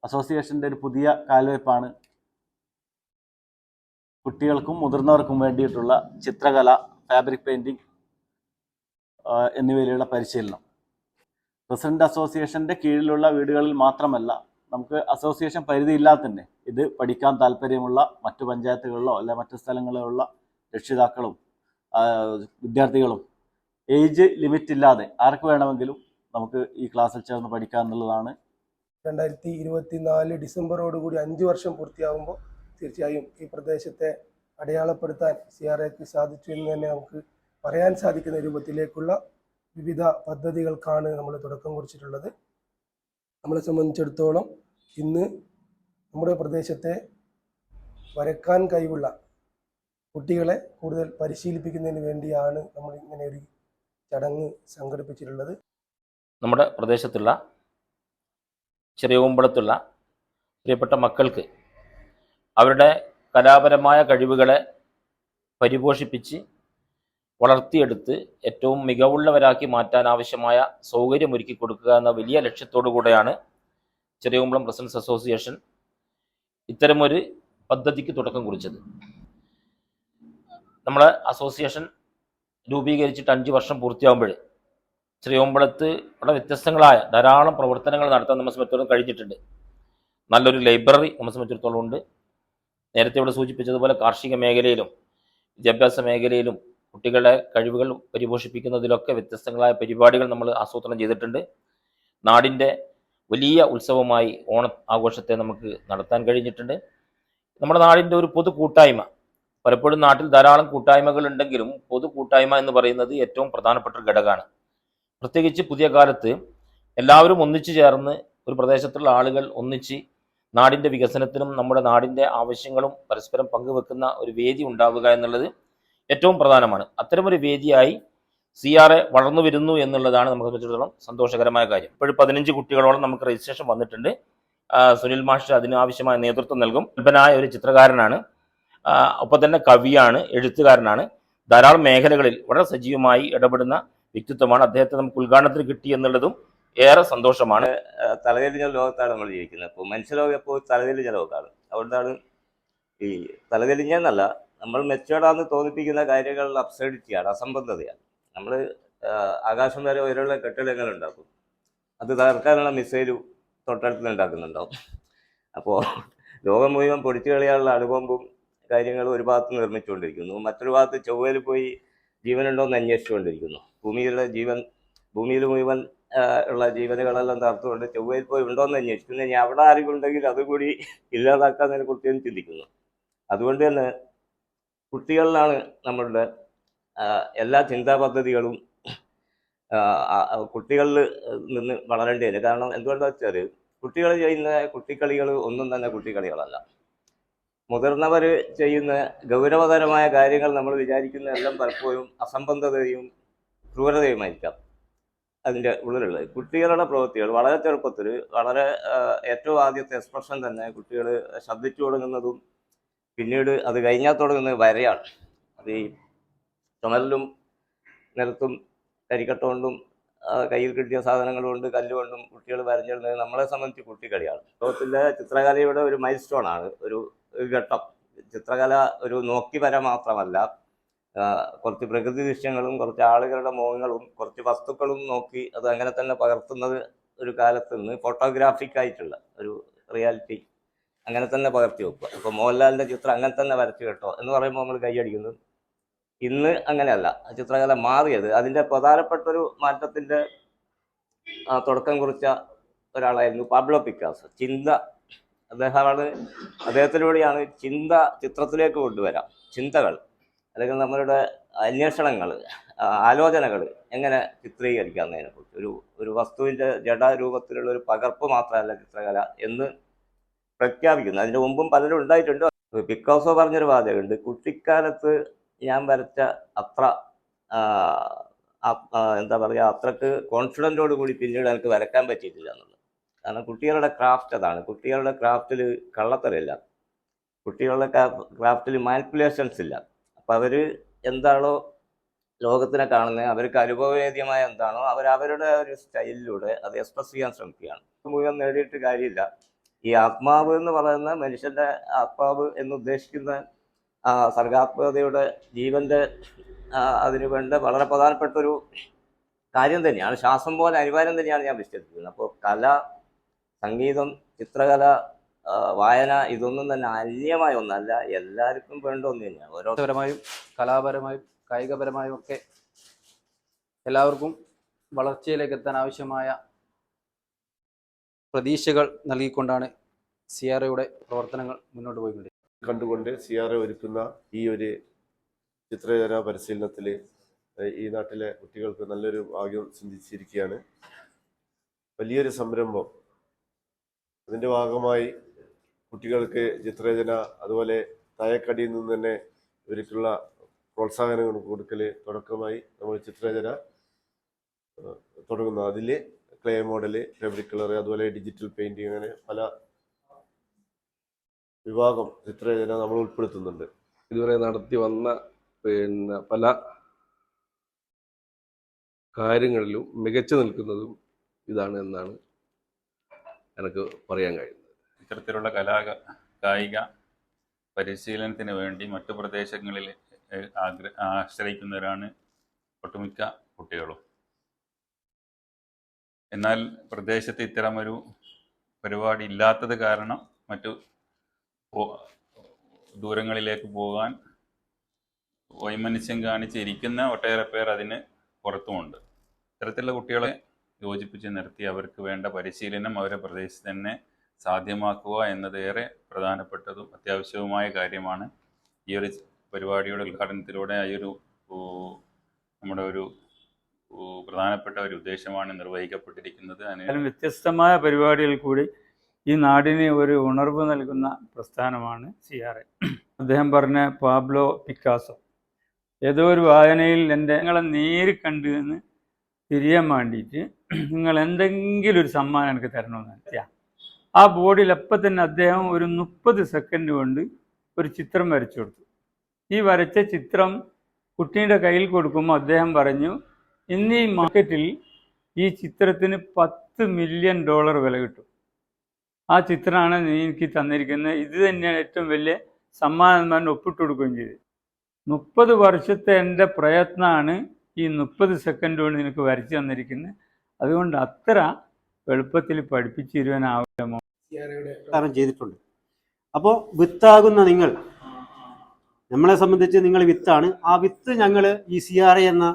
അസോസിയേഷൻ്റെ ഒരു പുതിയ കാൽവയ്പ്പാണ് കുട്ടികൾക്കും മുതിർന്നവർക്കും വേണ്ടിയിട്ടുള്ള ചിത്രകല, ഫാബ്രിക് പെയിൻറ്റിങ് എന്നിവയിലുള്ള പരിശീലനം. പ്രസിഡന്റ് അസോസിയേഷൻ്റെ കീഴിലുള്ള വീടുകളിൽ മാത്രമല്ല, നമുക്ക് അസോസിയേഷൻ പരിധിയില്ലാതെ തന്നെ ഇത് പഠിക്കാൻ താല്പര്യമുള്ള മറ്റു പഞ്ചായത്തുകളിലോ അല്ലെ മറ്റു സ്ഥലങ്ങളിലുള്ള രക്ഷിതാക്കളും വിദ്യാർത്ഥികളും ഏജ് ലിമിറ്റ് ഇല്ലാതെ ആർക്ക് വേണമെങ്കിലും നമുക്ക് ഈ ക്ലാസ്സിൽ ചേർന്ന് പഠിക്കാം എന്നുള്ളതാണ്. 2024 ഡിസംബറോടുകൂടി 5 വർഷം പൂർത്തിയാകുമ്പോൾ തീർച്ചയായും ഈ പ്രദേശത്തെ അടയാളപ്പെടുത്താൻ CRAക്ക് സാധിച്ചു എന്ന് തന്നെ നമുക്ക് പറയാൻ സാധിക്കുന്ന രൂപത്തിലേക്കുള്ള വിവിധ പദ്ധതികൾക്കാണ് നമ്മൾ തുടക്കം കുറിച്ചിട്ടുള്ളത്. നമ്മളെ സംബന്ധിച്ചിടത്തോളം ഇന്ന് നമ്മുടെ പ്രദേശത്തെ വരക്കാൻ കഴിവുള്ള കുട്ടികളെ കൂടുതൽ പരിശീലിപ്പിക്കുന്നതിന് വേണ്ടിയാണ് നമ്മൾ ഇങ്ങനെ ഒരു ചടങ്ങ് സംഘടിപ്പിച്ചിട്ടുള്ളത്. നമ്മുടെ പ്രദേശത്തുള്ള ചെറിയകുമ്പളത്തുള്ള പ്രിയപ്പെട്ട മക്കൾക്ക് അവരുടെ കലാപരമായ കഴിവുകളെ പരിപോഷിപ്പിച്ച് വളർത്തിയെടുത്ത് ഏറ്റവും മികവുള്ളവരാക്കി മാറ്റാൻ ആവശ്യമായ സൗകര്യമൊരുക്കി കൊടുക്കുക എന്ന വലിയ ലക്ഷ്യത്തോടു കൂടെയാണ് ചെറിയകുമ്പളം പ്രസിഡൻസ് അസോസിയേഷൻ ഇത്തരമൊരു പദ്ധതിക്ക് തുടക്കം കുറിച്ചത്. നമ്മളെ അസോസിയേഷൻ രൂപീകരിച്ചിട്ട് 5 വർഷം പൂർത്തിയാകുമ്പോൾ ചെറിയകുമ്പളത്ത് വളരെ വ്യത്യസ്തങ്ങളായ ധാരാളം പ്രവർത്തനങ്ങൾ നടത്താൻ നമ്മളെ സംബന്ധിച്ചിടത്തോളം കഴിഞ്ഞിട്ടുണ്ട്. നല്ലൊരു ലൈബ്രറി നമ്മളെ സംബന്ധിച്ചിടത്തോളം ഉണ്ട്. നേരത്തെ ഇവിടെ സൂചിപ്പിച്ചതുപോലെ കാർഷിക മേഖലയിലും വിദ്യാഭ്യാസ മേഖലയിലും കുട്ടികളുടെ കഴിവുകൾ പരിപോഷിപ്പിക്കുന്നതിലൊക്കെ വ്യത്യസ്തങ്ങളായ പരിപാടികൾ നമ്മൾ ആസൂത്രണം ചെയ്തിട്ടുണ്ട്. നാടിൻ്റെ വലിയ ഉത്സവമായി ഓണ ആഘോഷത്തെ നമുക്ക് നടത്താൻ കഴിഞ്ഞിട്ടുണ്ട്. നമ്മുടെ നാടിൻ്റെ ഒരു പൊതു കൂട്ടായ്മ, പലപ്പോഴും നാട്ടിൽ ധാരാളം കൂട്ടായ്മകൾ ഉണ്ടെങ്കിലും പൊതു കൂട്ടായ്മ എന്ന് പറയുന്നത് ഏറ്റവും പ്രധാനപ്പെട്ട ഒരു ഘടകമാണ്. പ്രത്യേകിച്ച് പുതിയ കാലത്ത് എല്ലാവരും ഒന്നിച്ചു ചേർന്ന് ഒരു പ്രദേശത്തുള്ള ആളുകൾ ഒന്നിച്ച് നാടിൻ്റെ വികസനത്തിനും നമ്മുടെ നാടിൻ്റെ ആവശ്യങ്ങളും പരസ്പരം പങ്കുവെക്കുന്ന ഒരു വേദി ഉണ്ടാവുക എന്നുള്ളത് ഏറ്റവും പ്രധാനമാണ്. അത്തരമൊരു വേദിയായി CRA വളർന്നു വരുന്നു എന്നുള്ളതാണ് നമുക്ക് സംബന്ധിച്ചിടത്തോളം സന്തോഷകരമായ കാര്യം. ഇപ്പോഴും 15 കുട്ടികളോളം നമുക്ക് രജിസ്ട്രേഷൻ വന്നിട്ടുണ്ട്. സുനിൽ മാഷ് അതിനാവശ്യമായ നേതൃത്വം നൽകും. പ്രഗത്ഭനായ ഒരു ചിത്രകാരനാണ്, ഒപ്പം തന്നെ കവിയാണ്, എഴുത്തുകാരനാണ്. ധാരാളം മേഖലകളിൽ വളരെ സജീവമായി ഇടപെടുന്ന വ്യക്തിത്വമാണ്. അദ്ദേഹത്തെ നമുക്ക് ഉദ്ഘാടനത്തിന് കിട്ടി എന്നുള്ളതും ഏറെ സന്തോഷമാണ്. തലതിരിഞ്ഞ ലോകത്താണ് നമ്മൾ ജീവിക്കുന്നത്. അപ്പോൾ മനുഷ്യലോകം എപ്പോൾ തലതിരിഞ്ഞ ലോകമാണ്. അതുകൊണ്ടാണ് ഈ തലതിരിഞ്ഞെന്നല്ല, നമ്മൾ മെച്ചോർഡാന്ന് തോന്നിപ്പിക്കുന്ന കാര്യങ്ങളിൽ അബ്സർഡിറ്റിയാണ്, അസംബന്ധതയാണ്. നമ്മൾ ആകാശം വരെ ഉയരമുള്ള കെട്ടിടങ്ങൾ ഉണ്ടാക്കും, അത് തകർക്കാനുള്ള മിസൈലും തൊട്ടടുത്ത് ഉണ്ടാക്കുന്നുണ്ടാവും. അപ്പോൾ ലോകം മുഴുവൻ പൊടിച്ചു കളിയാനുള്ള അണുബോംബും കാര്യങ്ങളും ഒരു ഭാഗത്ത് നിർമ്മിച്ചുകൊണ്ടിരിക്കുന്നു, മറ്റൊരു ഭാഗത്ത് ചൊവ്വയിൽ പോയി ജീവനുണ്ടോ എന്ന് അന്വേഷിച്ചുകൊണ്ടിരിക്കുന്നു. ഭൂമിയിൽ മുഴുവൻ ഉള്ള ജീവനുകളെല്ലാം തകർത്തുകൊണ്ട് ചൊവ്വയിൽ പോയി ഉണ്ടോ എന്ന് അന്വേഷിക്കുന്നു. ഇനി അവിടെ ആരെങ്കിലും ഉണ്ടെങ്കിൽ അതുകൂടി ഇല്ലാതാക്കാന്നതിനെ കുറിച്ചും ചിന്തിക്കുന്നു. അതുകൊണ്ട് തന്നെ കുട്ടികളിലാണ് നമ്മളുടെ എല്ലാ ചിന്താ പദ്ധതികളും കുട്ടികളിൽ നിന്ന് വളരേണ്ടത്. കാരണം എന്തുകൊണ്ടാണെന്ന് വെച്ചാൽ കുട്ടികൾ ചെയ്യുന്ന കുട്ടിക്കളികൾ ഒന്നും തന്നെ കുട്ടിക്കളികളല്ല. മുതിർന്നവർ ചെയ്യുന്ന ഗൗരവതരമായ കാര്യങ്ങൾ നമ്മൾ വിചാരിക്കുന്ന എല്ലാം പലപ്പോഴും അസംബന്ധതയും ക്രൂരതയുമായിരിക്കാം അതിൻ്റെ ഉള്ളിലുള്ളത്. കുട്ടികളുടെ പ്രവൃത്തികൾ വളരെ ചെറുപ്പത്തിൽ വളരെ ഏറ്റവും ആദ്യത്തെ എക്സ്പ്രഷൻ തന്നെ കുട്ടികൾ ശബ്ദിച്ചു തുടങ്ങുന്നതും പിന്നീട് അത് കഴിഞ്ഞാൽ തുടങ്ങുന്നത് വരെയാണ്. അത് ഈ ചുമലിലും നിലത്തും കരിക്കട്ട കൊണ്ടും കയ്യിൽ കിട്ടിയ സാധനങ്ങൾ കൊണ്ട് കല്ലുകൊണ്ടും കുട്ടികൾ വരഞ്ഞിടുന്നത് നമ്മളെ സംബന്ധിച്ച് കുട്ടിക്കളിയാണ്. ലോകത്തിലെ ചിത്രകലയുടെ ഒരു മൈൽ സ്റ്റോണാണ് ഒരു ഘട്ടം. ചിത്രകല ഒരു നോക്കി വര മാത്രമല്ല, കുറച്ച് പ്രകൃതി ദൃശ്യങ്ങളും കുറച്ച് ആളുകളുടെ മുഖങ്ങളും കുറച്ച് വസ്തുക്കളും നോക്കി അത് അങ്ങനെ തന്നെ പകർത്തുന്നത് ഒരു കാലത്ത് നിന്ന് ഫോട്ടോഗ്രാഫിക് ആയിട്ടുള്ള ഒരു റിയാലിറ്റി അങ്ങനെ തന്നെ പകർത്തി വെക്കുക. ഇപ്പോൾ മോഹൻലാലിൻ്റെ ചിത്രം അങ്ങനെ തന്നെ വരച്ചു കേട്ടോ എന്ന് പറയുമ്പോൾ നമ്മൾ കൈയടിക്കുന്നത്. ഇന്ന് അങ്ങനെയല്ല, ചിത്രകല മാറിയത്. അതിൻ്റെ പ്രധാനപ്പെട്ടൊരു മാറ്റത്തിൻ്റെ തുടക്കം കുറിച്ച ഒരാളായിരുന്നു പാബ്ലോ പിക്കാസോ. ചിന്ത, അദ്ദേഹത്തിലൂടെയാണ് ചിന്ത ചിത്രത്തിലേക്ക് കൊണ്ടുവരാം. ചിന്തകൾ അല്ലെങ്കിൽ നമ്മളുടെ അന്വേഷണങ്ങൾ, ആലോചനകൾ എങ്ങനെ ചിത്രീകരിക്കാമെന്നതിനെക്കുറിച്ച് ഒരു വസ്തുവിൻ്റെ ജഡരൂപത്തിലുള്ള ഒരു പകർപ്പ് മാത്രമല്ല ചിത്രകല എന്ന് പ്രഖ്യാപിക്കുന്നു. അതിൻ്റെ മുമ്പും പലരും ഉണ്ടായിട്ടുണ്ട്. പിക്കാസോ പറഞ്ഞൊരു വാചകമുണ്ട്, കുട്ടിക്കാലത്ത് ഞാൻ വരച്ച അത്ര എന്താ പറയുക, അത്രക്ക് കോൺഫിഡൻറ്റോട് കൂടി പിന്നീട് എനിക്ക് വരയ്ക്കാൻ പറ്റിയിട്ടില്ല എന്നുള്ളത്. കാരണം കുട്ടികളുടെ ക്രാഫ്റ്റ് അതാണ്. കുട്ടികളുടെ ക്രാഫ്റ്റിൽ കള്ളത്തരമില്ല, കുട്ടികളുടെ ക്രാഫ്റ്റിൽ മാനിപ്പുലേഷൻസ് ഇല്ല. അപ്പം അവർ എന്താണോ ലോകത്തിനെ കാണുന്നത്, അവർക്ക് അനുഭവവേദ്യമായ എന്താണോ അവരുടെ ഒരു സ്റ്റൈലിലൂടെ അത് എക്സ്പ്രസ് ചെയ്യാൻ ശ്രമിക്കുകയാണ്. മുഴുവൻ നേടിയിട്ട് കാര്യമില്ല. ഈ ആത്മാവ് എന്ന് പറയുന്ന മനുഷ്യന്റെ ആത്മാവ് എന്നുദ്ദേശിക്കുന്ന സർഗാത്മകതയുടെ ജീവന്റെ അതിനു വേണ്ട വളരെ പ്രധാനപ്പെട്ട ഒരു കാര്യം തന്നെയാണ്. ശ്വാസം പോലെ അനിവാര്യം തന്നെയാണ് ഞാൻ വിശ്വസിക്കുന്നത്. അപ്പോൾ കല, സംഗീതം, ചിത്രകല, വായന ഇതൊന്നും തന്നെ അന്യമായ ഒന്നല്ല, എല്ലാവർക്കും വേണ്ട ഒന്ന് തന്നെയാണ്. ഓരോരുത്തരമായും കലാപരമായും കായികപരമായും ഒക്കെ എല്ലാവർക്കും വളർച്ചയിലേക്ക് എത്താൻ ആവശ്യമായ പ്രതീക്ഷകൾ നൽകിക്കൊണ്ടാണ് സിയാറയുടെ പ്രവർത്തനങ്ങൾ മുന്നോട്ട് പോയിക്കൊണ്ടിരിക്കുന്നത്. കണ്ടുകൊണ്ട് സിയാറ ഒരുക്കുന്ന ഈ ഒരു ചിത്രരചന പരിശീലനത്തിൽ ഈ നാട്ടിലെ കുട്ടികൾക്ക് നല്ലൊരു ഭാഗ്യം ചിന്തിച്ചിരിക്കുകയാണ്. വലിയൊരു സംരംഭം. അതിൻ്റെ ഭാഗമായി കുട്ടികൾക്ക് ചിത്രരചന, അതുപോലെ താഴേക്കടിയിൽ നിന്ന് തന്നെ ഇവർക്കുള്ള പ്രോത്സാഹനങ്ങൾ കൊടുക്കൽ തുടക്കമായി നമ്മൾ ചിത്രരചന തുടങ്ങുന്നത്. അതിൽ ക്ലേ മോഡല്, ഫാബ്രിക് കളർ, അതുപോലെ ഡിജിറ്റൽ പെയിന്റിങ്, അങ്ങനെ പല വിഭാഗം ചിത്രരചന നമ്മൾ ഉൾപ്പെടുത്തുന്നുണ്ട്. ഇതുവരെ നടത്തി വന്ന പല കാര്യങ്ങളിലും മികച്ചു നിൽക്കുന്നതും ഇതാണ് എന്നാണ് എനിക്ക് പറയാൻ കഴിയുന്നത്. ഇത്തരത്തിലുള്ള കായിക പരിശീലനത്തിന് വേണ്ടി മറ്റു പ്രദേശങ്ങളിൽ ആശ്രയിക്കുന്നവരാണ് ഒട്ടുമിക്ക കുട്ടികളും. എന്നാൽ പ്രദേശത്ത് ഇത്തരമൊരു പരിപാടി ഇല്ലാത്തത് കാരണം മറ്റു ദൂരങ്ങളിലേക്ക് പോകാൻ വൈമനസ്യം കാണിച്ചിരിക്കുന്ന ഒട്ടേറെ പേർ അതിന് പുറത്തുമുണ്ട്. ഇത്തരത്തിലുള്ള കുട്ടികളെ യോജിപ്പിച്ച് നിർത്തി അവർക്ക് വേണ്ട പരിശീലനം അവരുടെ പ്രദേശത്ത് തന്നെ സാധ്യമാക്കുക എന്നത് ഏറെ പ്രധാനപ്പെട്ടതും അത്യാവശ്യവുമായ കാര്യമാണ്. ഈ ഒരു പരിപാടിയുടെ ഉദ്ഘാടനത്തിലൂടെ ഈ ഒരു നമ്മുടെ ഒരു പ്രധാനപ്പെട്ട ഒരു ഉദ്ദേശമാണ് നിർവഹിക്കപ്പെട്ടിരിക്കുന്നത്. വ്യത്യസ്തമായ പരിപാടികൾ കൂടി ഈ നാടിന് ഒരു ഉണർവ് നൽകുന്ന പ്രസ്ഥാനമാണ് സിയാറെ. അദ്ദേഹം പറഞ്ഞ പാബ്ലോ പിക്കാസോ ഏതോ ഒരു വായനയിൽ നിങ്ങളെ നേരി കണ്ടു എന്ന് തിരിയാൻ വേണ്ടിയിട്ട് നിങ്ങൾ എന്തെങ്കിലും ഒരു സമ്മാനം എനിക്ക് തരണമെന്ന് വെച്ചാൽ ആ ബോർഡിൽ അപ്പം തന്നെ അദ്ദേഹം ഒരു 30 സെക്കൻഡ് കൊണ്ട് ഒരു ചിത്രം വരച്ചു കൊടുത്തു. ഈ വരച്ച ചിത്രം കുട്ടീൻ്റെ കയ്യിൽ കൊടുക്കുമ്പോൾ അദ്ദേഹം പറഞ്ഞു, ഇന്ന് ഈ മാർക്കറ്റിൽ ഈ ചിത്രത്തിന് $10 മില്യൺ വില കിട്ടും. ആ ചിത്രമാണ് നീ എനിക്ക് തന്നിരിക്കുന്നത്, ഇത് തന്നെയാണ് ഏറ്റവും വലിയ സമ്മാനം ഒപ്പിട്ട് കൊടുക്കുകയും ചെയ്തു. 30 വർഷത്തെ എൻ്റെ പ്രയത്നമാണ് ഈ 30 സെക്കൻഡ് കൊണ്ട് നിനക്ക് വരച്ചു തന്നിരിക്കുന്നത്. അതുകൊണ്ട് അത്ര എളുപ്പത്തിൽ പഠിപ്പിച്ചു തരുവാനാവില്ല ചെയ്തിട്ടുണ്ട്. അപ്പോൾ വിത്താകുന്ന നിങ്ങൾ, നമ്മളെ സംബന്ധിച്ച് നിങ്ങൾ വിത്താണ്. ആ വിത്ത് ഞങ്ങൾ ഈ സിയാറെ എന്ന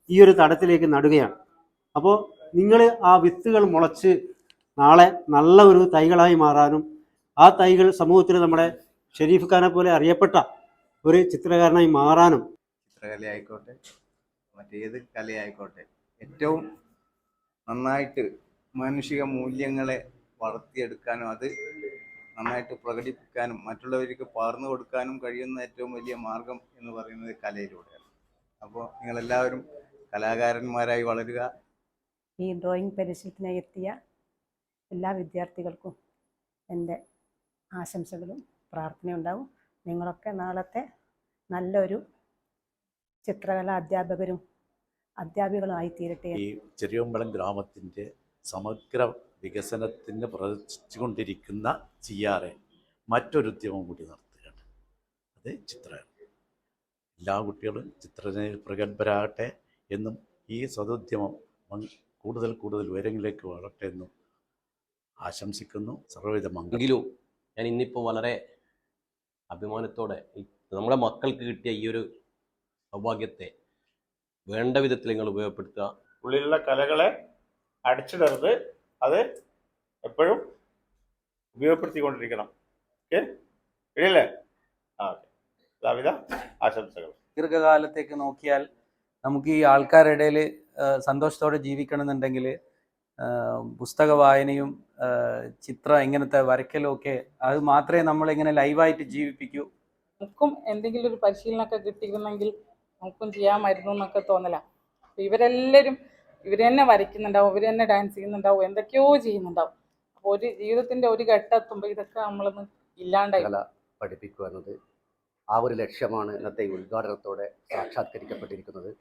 ഈ ഒരു തടത്തിലേക്ക് നടുകയാണ്. അപ്പോൾ നിങ്ങൾ ആ വിത്തുകൾ മുളച്ച് നാളെ നല്ല ഒരു തൈകളായി മാറാനും ആ തൈകൾ സമൂഹത്തിൽ നമ്മുടെ ഷെരീഫ് ഖാനെ പോലെ അറിയപ്പെട്ട ഒരു ചിത്രകാരനായി മാറാനും, ചിത്രകലയായിക്കോട്ടെ മറ്റേത് കലയായിക്കോട്ടെ, ഏറ്റവും നന്നായിട്ട് മാനുഷിക മൂല്യങ്ങളെ വളർത്തിയെടുക്കാനും അത് നന്നായിട്ട് പ്രകടിപ്പിക്കാനും മറ്റുള്ളവർക്ക് പകർന്നു കൊടുക്കാനും കഴിയുന്ന ഏറ്റവും വലിയ മാർഗം എന്ന് പറയുന്നത് കലയിലൂടെയാണ്. അപ്പോൾ നിങ്ങളെല്ലാവരും കലാകാരന്മാരായി വളരുക. ഈ ഡ്രോയിങ് പരിശീലനത്തിനായി എത്തിയ എല്ലാ വിദ്യാർത്ഥികൾക്കും എൻ്റെ ആശംസകളും പ്രാർത്ഥനയുണ്ടാവും. നിങ്ങളൊക്കെ നാളത്തെ നല്ലൊരു ചിത്രകലാ അധ്യാപികളുമായി തീരട്ടെ. ഈ ചെറിയമ്പലം ഗ്രാമത്തിൻ്റെ സമഗ്ര വികസനത്തിന് പ്രവർത്തിച്ചുകൊണ്ടിരിക്കുന്ന സിയാറെ മറ്റൊരു ഉദ്യമം കൂടി നടത്തുകയാണ്. അത് ചിത്രകല. എല്ലാ കുട്ടികളും ചിത്രരചനയിൽ പ്രഗത്ഭരാകട്ടെ എന്നും ഈ സതുദ്യമം കൂടുതൽ കൂടുതൽ ഉയരങ്ങളിലേക്ക് വളരട്ടെ എന്നും ആശംസിക്കുന്നു. സർവ്വവിധ മംഗളവും. ഞാൻ ഇന്നിപ്പോൾ വളരെ അഭിമാനത്തോടെ നമ്മുടെ മക്കൾക്ക് കിട്ടിയ ഈ ഒരു സൗഭാഗ്യത്തെ വേണ്ട വിധത്തിൽ നിങ്ങൾ ഉപയോഗപ്പെടുത്തുക. ഉള്ളിലുള്ള കലകളെ അടിച്ചിടരുത്, അത് എപ്പോഴും ഉപയോഗപ്പെടുത്തിക്കൊണ്ടിരിക്കണം. ഓക്കെ, ഇല്ലേ? എല്ലാവിധ ആശംസകൾ. ദീർഘകാലത്തേക്ക് നോക്കിയാൽ നമുക്ക് ഈ ആൾക്കാരുടെ ഇടയിൽ സന്തോഷത്തോടെ ജീവിക്കണമെന്നുണ്ടെങ്കിൽ പുസ്തക വായനയും ഇങ്ങനത്തെ വരയ്ക്കലും ഒക്കെ അത് മാത്രമേ നമ്മളിങ്ങനെ ലൈവായിട്ട് ജീവിപ്പിക്കൂ. നമുക്കും എന്തെങ്കിലും ഒരു പരിശീലനമൊക്കെ കിട്ടിയിരുന്നെങ്കിൽ നമുക്കും ചെയ്യാമായിരുന്നു എന്നൊക്കെ തോന്നല. ഇവരെല്ലാവരും ഇവർ തന്നെ വരയ്ക്കുന്നുണ്ടാവും, ഇവർ തന്നെ ഡാൻസ് ചെയ്യുന്നുണ്ടാവും, എന്തൊക്കെയോ ചെയ്യുന്നുണ്ടാവും. അപ്പോൾ ഒരു ജീവിതത്തിൻ്റെ ഒരു ഘട്ടം എത്തുമ്പോൾ ഇതൊക്കെ നമ്മളൊന്ന് ഇല്ലാണ്ടായി. കല പഠിപ്പിക്കുക എന്നത് ആ ഒരു ലക്ഷ്യമാണ് ഇന്നത്തെ ഉദ്ഘാടനത്തോടെ സാക്ഷാത്കരിക്കപ്പെട്ടിരിക്കുന്നത്.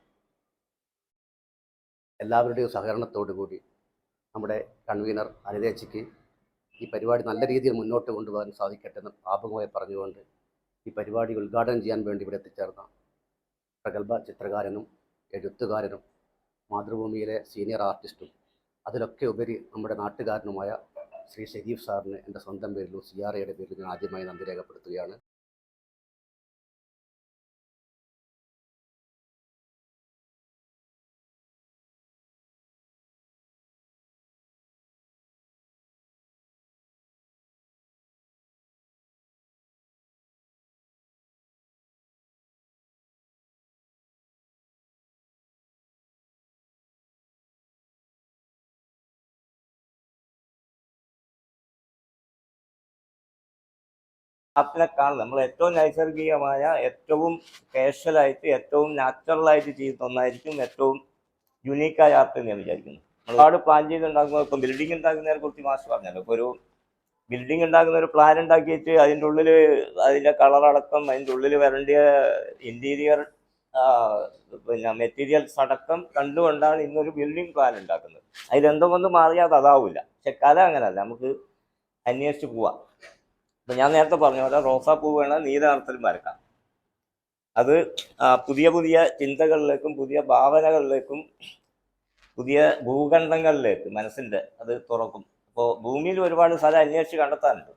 എല്ലാവരുടെയും സഹകരണത്തോടു കൂടി നമ്മുടെ കൺവീനർ അനിതേച്ചിക്ക് ഈ പരിപാടി നല്ല രീതിയിൽ മുന്നോട്ട് കൊണ്ടുപോകാൻ സാധിക്കട്ടെ എന്ന് ആമുഖമായി പറഞ്ഞുകൊണ്ട് ഈ പരിപാടി ഉദ്ഘാടനം ചെയ്യാൻ വേണ്ടി ഇവിടെ എത്തിച്ചേർന്ന പ്രഗത്ഭ ചിത്രകാരനും എഴുത്തുകാരനും മാതൃഭൂമിയിലെ സീനിയർ ആർട്ടിസ്റ്റും അതിലൊക്കെ ഉപരി നമ്മുടെ നാട്ടുകാരനുമായ ശ്രീ ഷെരീഫ് സാറിന് എൻ്റെ സ്വന്തം പേരിലും സിയാറയുടെ പേരിലും ഞാൻ ആദ്യമായി നന്ദി രേഖപ്പെടുത്തുകയാണ്. ആർട്ടിനെക്കാൾ നമ്മൾ ഏറ്റവും നൈസർഗികമായ, ഏറ്റവും കാഷ്വലായിട്ട്, ഏറ്റവും നാച്ചുറലായിട്ട് ചെയ്യുന്ന ഒന്നായിരിക്കും ഏറ്റവും യുണീക്കായ ആർട്ട് എന്ന് ഞാൻ വിചാരിക്കുന്നു. ഒരുപാട് പ്ലാൻ ചെയ്തുണ്ടാക്കുമ്പോൾ ഇപ്പം ബിൽഡിംഗ് ഉണ്ടാക്കുന്നതിനെ കുറിച്ച് മാസ്റ്റർ പറഞ്ഞല്ലോ. ഇപ്പോൾ ഒരു ബിൽഡിംഗ് ഉണ്ടാക്കുന്ന ഒരു പ്ലാൻ ഉണ്ടാക്കിയിട്ട് അതിൻ്റെ ഉള്ളിൽ അതിൻ്റെ കളറടക്കം, അതിൻ്റെ ഉള്ളിൽ വരേണ്ട ഇൻറ്റീരിയർ പിന്നെ മെറ്റീരിയൽസ് അടക്കം കണ്ടുകൊണ്ടാണ് ഇന്നൊരു ബിൽഡിംഗ് പ്ലാൻ ഉണ്ടാക്കുന്നത്. അതിലെന്തൊന്ന് മാറിയാൽ അതാവില്ല. പക്ഷെ കല അങ്ങനല്ല, നമുക്ക് അന്വേഷിച്ച് പോവാം. ഇപ്പം ഞാൻ നേരത്തെ പറഞ്ഞ പോലെ റോസാപ്പൂ വേണം നീല നിറത്തിലും വരക്കാം. അത് പുതിയ പുതിയ ചിന്തകളിലേക്കും പുതിയ ഭാവനകളിലേക്കും പുതിയ ഭൂഖണ്ഡങ്ങളിലേക്ക് മനസ്സിൻ്റെ അത് തുറക്കും. അപ്പോൾ ഭൂമിയിൽ ഒരുപാട് സ്ഥലം അന്വേഷിച്ച് കണ്ടെത്താനുണ്ട്.